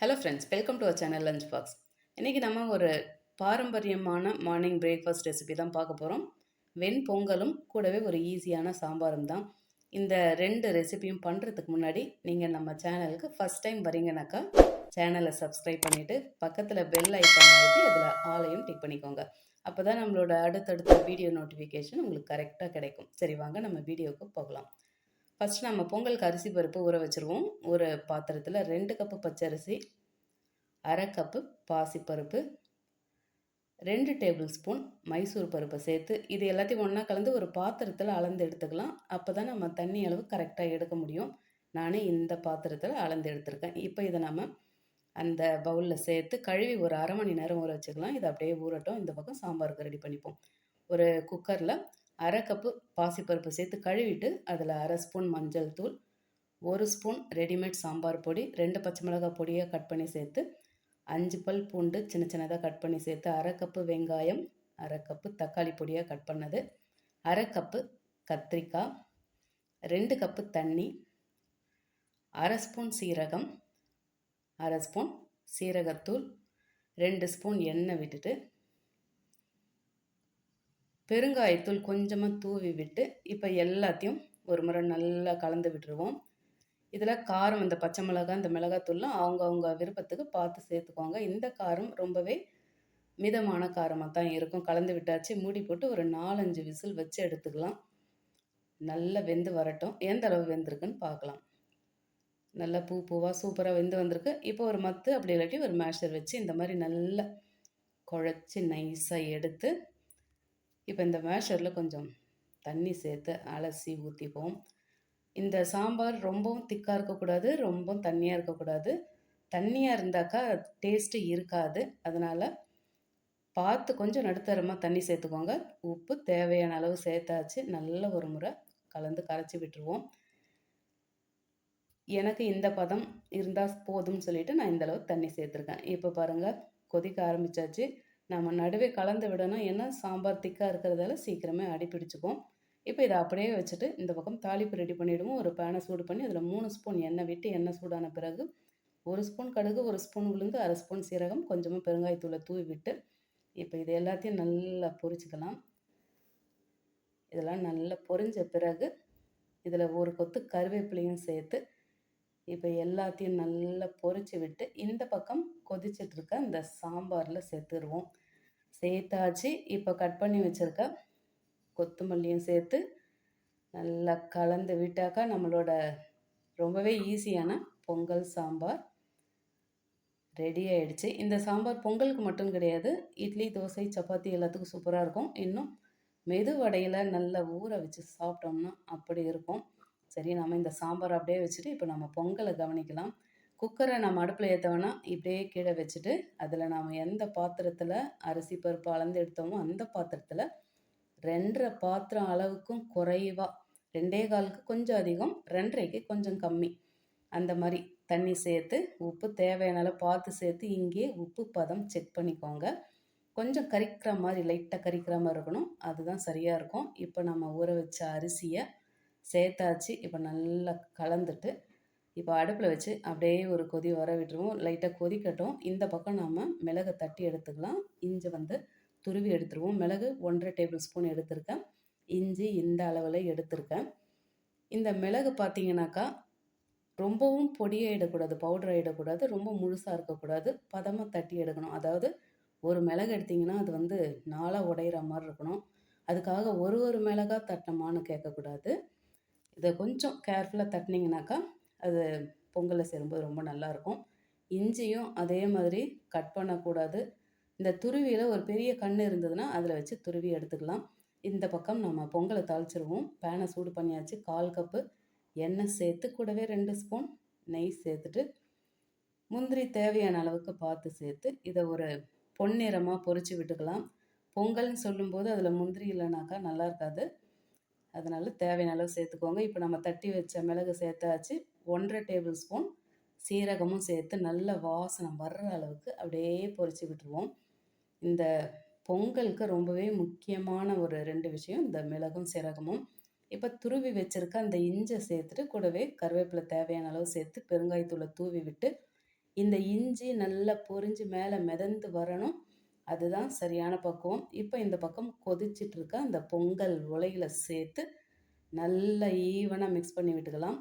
Hello friends, welcome to our channel lunch box. இன்றைக்கி நம்ம ஒரு பாரம்பரியமான மார்னிங் பிரேக்ஃபாஸ்ட் ரெசிபி தான் பார்க்க போகிறோம். வெண்பொங்கலும் கூடவே ஒரு ஈஸியான சாம்பாரும் தான். இந்த ரெண்டு ரெசிபியும் பண்ணுறதுக்கு முன்னாடி நீங்கள் நம்ம சேனலுக்கு ஃபஸ்ட் டைம் வரீங்கனாக்கா சேனலை சப்ஸ்கிரைப் பண்ணிவிட்டு பக்கத்தில் பெல் ஐக்கான் அழுத்தி அதில் ஆலையும் டிக் பண்ணிக்கோங்க. அப்போ தான் நம்மளோட அடுத்தடுத்த வீடியோ நோட்டிஃபிகேஷன் உங்களுக்கு கரெக்டாக கிடைக்கும். சரி, வாங்க நம்ம வீடியோவுக்கு போகலாம். ஃபஸ்ட்டு நம்ம பொங்கலுக்கு அரிசி பருப்பு ஊற வச்சுருவோம். ஒரு பாத்திரத்தில் 2 கப்பு பச்சரிசி, அரை கப்பு பாசிப்பருப்பு, 2 டேபிள் ஸ்பூன் மைசூர் பருப்பை சேர்த்து இது எல்லாத்தையும் ஒன்றா கலந்து ஒரு பாத்திரத்தில் அளந்து எடுத்துக்கலாம். அப்போ தான் நம்ம தண்ணி அளவு கரெக்டாக எடுக்க முடியும். நானே இந்த பாத்திரத்தில் அளந்து எடுத்திருக்கேன். இப்போ இதை நம்ம அந்த பவுலில் சேர்த்து கழுவி ஒரு அரை மணி நேரம் ஊற வச்சுக்கலாம். இது அப்படியே ஊறட்டும். இந்த பக்கம் சாம்பாருக்கு ரெடி பண்ணிப்போம். ஒரு குக்கரில் அரை கப்பு பாசிப்பருப்பு சேர்த்து கழுவிட்டு அதில் அரை ஸ்பூன் மஞ்சள் தூள், 1 ஸ்பூன் ரெடிமேட் சாம்பார் பொடி, 2 பச்சை மிளகாய் பொடியாக கட் பண்ணி சேர்த்து, 5 பல் பூண்டு சின்ன சின்னதாக கட் பண்ணி சேர்த்து, அரை கப்பு வெங்காயம், அரை கப்பு தக்காளி பொடியாக கட் பண்ணது, அரை கப்பு கத்திரிக்காய், 2 கப்பு தண்ணி, அரை ஸ்பூன் சீரகம், அரை ஸ்பூன் சீரகத்தூள், 2 ஸ்பூன் எண்ணெய் விட்டுட்டு பெருங்காயத்தூள் கொஞ்சமாக தூவி விட்டு இப்போ எல்லாத்தையும் ஒரு முறை நல்லா கலந்து விட்டுருவோம். இதில் காரம் இந்த பச்சை மிளகாய் இந்த மிளகாத்தூள்லாம் அவங்கவுங்க விருப்பத்துக்கு பார்த்து சேர்த்துக்கோங்க. இந்த காரம் ரொம்பவே மிதமான காரமாக தான் இருக்கும். கலந்து விட்டாச்சு. மூடி போட்டு ஒரு 4-5 விசில் வச்சு எடுத்துக்கலாம். நல்லா வெந்து வரட்டும். எந்த அளவு வெந்திருக்குன்னு பார்க்கலாம். நல்லா பூவாக சூப்பராக வெந்து வந்திருக்கு. இப்போ ஒரு மத்து அப்படி இல்லாட்டி ஒரு மேஷர் வச்சு இந்த மாதிரி நல்லா குழச்சி நைஸாக எடுத்து இப்போ இந்த மேஷரில் கொஞ்சம் தண்ணி சேர்த்து அலசி ஊற்றிப்போம். இந்த சாம்பார் ரொம்பவும் திக்காக இருக்கக்கூடாது, ரொம்பவும் தண்ணியாக இருக்கக்கூடாது. தண்ணியாக இருந்தாக்கா டேஸ்ட்டு இருக்காது. அதனால் பார்த்து கொஞ்சம் நடுத்தரமாக தண்ணி சேர்த்துக்கோங்க. உப்பு தேவையான அளவு சேர்த்தாச்சு. நல்ல ஒரு முறை கலந்து கரைச்சி விட்டுருவோம். எனக்கு இந்த பதம் இருந்தால் போதும்னு சொல்லிவிட்டு நான் இந்தளவு தண்ணி சேர்த்துருக்கேன். இப்போ பாருங்கள், கொதிக்க ஆரம்பித்தாச்சு. நம்ம நடுவே கலந்து விடணும். ஏன்னா சாம்பார் திக்காக இருக்கிறதால சீக்கிரமே அடிப்பிடிச்சிக்கும். இப்போ இதை அப்படியே வச்சுட்டு இந்த பக்கம் தாளிப்பு ரெடி பண்ணிவிடுவோம். ஒரு பேனை சூடு பண்ணி அதில் 3 ஸ்பூன் எண்ணெய் விட்டு எண்ணெய் சூடான பிறகு 1 ஸ்பூன் கடுகு, 1 ஸ்பூன் உளுந்து, அரை ஸ்பூன் சீரகம், கொஞ்சமாக பெருங்காயத்தூளை தூவி விட்டு இப்போ இது எல்லாத்தையும் நல்லா பொரிச்சுக்கலாம். இதெல்லாம் நல்லா பொரிஞ்ச பிறகு இதில் ஒரு கொத்து கருவேப்பிலையும் சேர்த்து இப்போ எல்லாத்தையும் நல்லா பொரிச்சு விட்டு இந்த பக்கம் கொதிச்சிட்ருக்க இந்த சாம்பாரில் சேர்த்துருவோம். சேர்த்தாச்சு. இப்போ கட் பண்ணி வச்சுருக்க கொத்தமல்லியும் சேர்த்து நல்லா கலந்து விட்டாக்கா நம்மளோட ரொம்பவே ஈஸியான பொங்கல் சாம்பார் ரெடி ஆகிடுச்சு. இந்த சாம்பார் பொங்கலுக்கு மட்டும் கிடையாது, இட்லி, தோசை, சப்பாத்தி எல்லாத்துக்கும் சூப்பராக இருக்கும். இன்னும் மெதுவடையில் நல்லா ஊற வச்சு சாப்பிட்டோம்னா அப்படி இருக்கும். சரி, நம்ம இந்த சாம்பார் அப்படியே வச்சுட்டு இப்போ நம்ம பொங்கலை கவனிக்கலாம். குக்கரை நம்ம அடுப்பில் ஏற்ற வேணால் இப்படியே கீழே வச்சுட்டு அதில் நாம் எந்த பாத்திரத்தில் அரிசி பருப்பு அளந்து எடுத்தோமோ அந்த பாத்திரத்தில் 2.5 பாத்திரம் அளவுக்கும் குறைவாக, 2.25க்கு கொஞ்சம் அதிகம், 2.5க்கு கொஞ்சம் கம்மி, அந்த மாதிரி தண்ணி சேர்த்து உப்பு தேவையான அளவு பார்த்து சேர்த்து இங்கே உப்பு பதம் செக் பண்ணிக்கோங்க. கொஞ்சம் கரிக்கிற மாதிரி, லைட்டாக கரிக்கிற மாதிரி இருக்கணும். அதுதான் சரியாக இருக்கும். இப்போ நம்ம ஊற வச்ச அரிசியை சேர்த்தாச்சு. இப்போ நல்லா கலந்துட்டு இப்போ அடுப்பில் வச்சு அப்படியே ஒரு கொதி வர விட்டுருவோம். லைட்டாக கொதிக்கட்டும். இந்த பக்கம் நாம் மிளகை தட்டி எடுத்துக்கலாம். இஞ்சி துருவி எடுத்துருவோம். மிளகு 1.5 டேபிள் ஸ்பூன் எடுத்திருக்கேன். இஞ்சி இந்த அளவில் எடுத்திருக்கேன். இந்த மிளகு பார்த்தீங்கன்னாக்கா ரொம்பவும் பொடியாகிடக்கூடாது, பவுடர் ஆகிடக்கூடாது, ரொம்ப முழுசாக இருக்கக்கூடாது, பதமாக தட்டி எடுக்கணும். அதாவது ஒரு மிளகு எடுத்திங்கன்னா அது 4 உடையிற மாதிரி இருக்கணும். அதுக்காக ஒரு மிளகாய் தட்டினமான்னு கேட்கக்கூடாது. இதை கொஞ்சம் கேர்ஃபுல்லாக தட்டினீங்கனாக்கா அது பொங்கலில் சேரும்போது ரொம்ப நல்லாயிருக்கும். இஞ்சியும் அதே மாதிரி கட் பண்ணக்கூடாது. இந்த துருவியில் ஒரு பெரிய கண் இருந்ததுன்னா அதில் வச்சு துருவி எடுத்துக்கலாம். இந்த பக்கம் நம்ம பொங்கலை தாளிச்சிருவோம். பேனை சூடு பண்ணியாச்சு. 1/4 கப்பு எண்ணெய் சேர்த்து கூடவே 2 ஸ்பூன் நெய் சேர்த்துட்டு முந்திரி தேவையான அளவுக்கு பார்த்து சேர்த்து இதை ஒரு பொன்னிறமாக பொரித்து விட்டுக்கலாம். பொங்கல்னு சொல்லும்போது அதில் முந்திரி இல்லைனாக்கா நல்லா இருக்காது. அதனால் தேவையான அளவு சேர்த்துக்கோங்க. இப்போ நம்ம தட்டி வச்ச மிளகு சேர்த்தாச்சு. 1.5 டேபிள் ஸ்பூன் சீரகமும் சேர்த்து நல்ல வாசனை வர்ற அளவுக்கு அப்படியே பொரித்து விட்டுருவோம். இந்த பொங்கலுக்கு ரொம்பவே முக்கியமான ஒரு 2 விஷயம் இந்த மிளகும் சீரகமும். இப்போ துருவி வச்சுருக்க அந்த இஞ்சை சேர்த்துட்டு கூடவே கருவேப்பிலை தேவையான அளவு சேர்த்து பெருங்காயத்தூளை தூவி விட்டு இந்த இஞ்சி நல்லா பொரிஞ்சு மேலே மிதந்து வரணும். அதுதான் சரியான பக்குவம். இப்போ இந்த பக்கம் கொதிச்சிட்டு இருக்க அந்த பொங்கல் உலையில சேர்த்து நல்லா ஈவனாக மிக்ஸ் பண்ணி விட்டுக்கலாம்.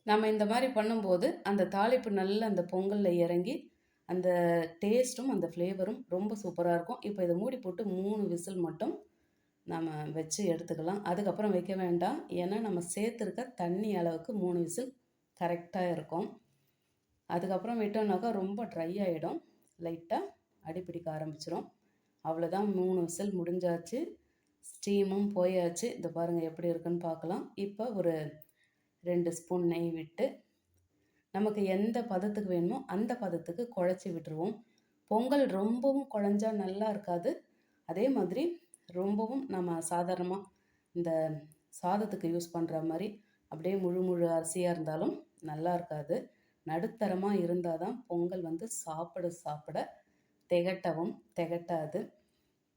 நம்ம இந்த மாதிரி பண்ணும்போது அந்த தாளிப்பு நல்லா அந்த பொங்கலில் இறங்கி அந்த டேஸ்ட்டும் அந்த ஃப்ளேவரும் ரொம்ப சூப்பராக இருக்கும். இப்போ இதை மூடி போட்டு 3 விசில் மட்டும் நம்ம வச்சு எடுத்துக்கலாம். அதுக்கப்புறம் வைக்க வேண்டாம். ஏன்னா நம்ம சேர்த்துருக்க தண்ணி அளவுக்கு 3 விசில் கரெக்டாக இருக்கும். அதுக்கப்புறம் விட்டோம்னாக்கா ரொம்ப ட்ரை ஆகிடும், லைட்டாக அடிப்பிடிக்க ஆரம்பிச்சிடும். அவ்வளோதான், 3 விசில் முடிஞ்சாச்சு, ஸ்டீமும் போயாச்சு. இதை பாருங்கள் எப்படி இருக்குன்னு பார்க்கலாம். இப்போ ஒரு 2 ஸ்பூன் நெய் விட்டு நமக்கு எந்த பதத்துக்கு வேணுமோ அந்த பதத்துக்கு குழச்சி விட்டுருவோம். பொங்கல் ரொம்பவும் குழஞ்சா நல்லா இருக்காது. அதே மாதிரி ரொம்பவும் நம்ம சாதாரணமாக இந்த சாதத்துக்கு யூஸ் பண்ணுற மாதிரி அப்படியே முழு முழு அரிசியாக இருந்தாலும் நல்லா இருக்காது. நடுத்தரமாக இருந்தால் தான் பொங்கல் வந்து சாப்பிட திகட்டவும் திகட்டாது.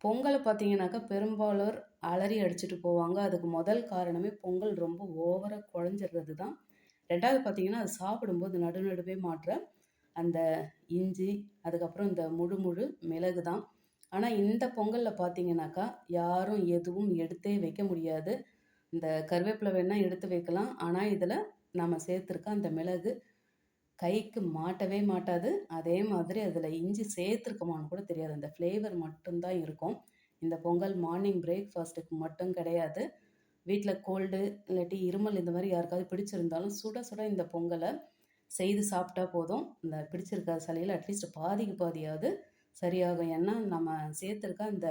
பொங்கலை பார்த்தீங்கன்னாக்கா பெரும்பாலோர் அலறி அடிச்சுட்டு போவாங்க. அதுக்கு முதல் காரணமே பொங்கல் ரொம்ப ஓவராக குழஞ்சிடுறது தான். ரெண்டாவது பார்த்தீங்கன்னா அது சாப்பிடும்போது நடுவே மாட்டுற அந்த இஞ்சி, அதுக்கப்புறம் இந்த முழு மிளகு தான். ஆனால் இந்த பொங்கலில் பார்த்தீங்கன்னாக்கா யாரும் எதுவும் எடுத்தே வைக்க முடியாது. இந்த கருவேப்பிலை வேணால் எடுத்து வைக்கலாம். ஆனால் இதில் நம்ம சேர்த்துருக்க அந்த மிளகு கைக்கு மாட்டவே மாட்டாது. அதே மாதிரி அதில் இஞ்சி சேர்த்துருக்கோமான்னு கூட தெரியாது. அந்த ஃப்ளேவர் மட்டும்தான் இருக்கும். இந்த பொங்கல் மார்னிங் பிரேக்ஃபாஸ்ட்டுக்கு மட்டும் கிடையாது. வீட்டில் கோல்டு இல்லாட்டி இருமல் இந்த மாதிரி யாருக்காவது பிடிச்சிருந்தாலும் சுட சுட இந்த பொங்கலை செய்து சாப்பிட்டா போதும். இந்த பிடிச்சிருக்க சளியில் அட்லீஸ்ட் பாதிக்கு பாதியாவது சரியாகும். ஏன்னா நம்ம சேர்த்துருக்க அந்த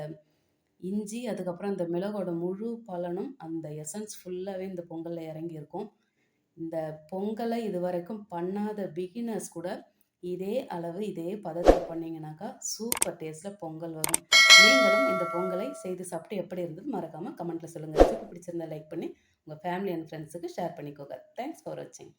இஞ்சி, அதுக்கப்புறம் அந்த மிளகோட முழு பலனும் அந்த எசன்ஸ் ஃபுல்லாகவே இந்த பொங்கலில் இறங்கியிருக்கும். இந்த பொங்கலை இது வரைக்கும் பண்ணாத பிகினர்ஸ் கூட இதே அளவு இதே பதத்தில் பண்ணிங்கனாக்கா சூப்பர் டேஸ்ட்டில் பொங்கல் வரும். நீங்களும் இந்த பொங்கலை செய்து சாப்பிட்டு எப்படி இருந்தது மறக்காமல் கமெண்ட்டில் சொல்லுங்கள். ரெசிபி பிடிச்சிருந்தா லைக் பண்ணி உங்கள் ஃபேமிலி அண்ட் ஃப்ரெண்ட்ஸுக்கு ஷேர் பண்ணிக்கோங்க. தேங்க்ஸ் ஃபார் வாட்சிங்.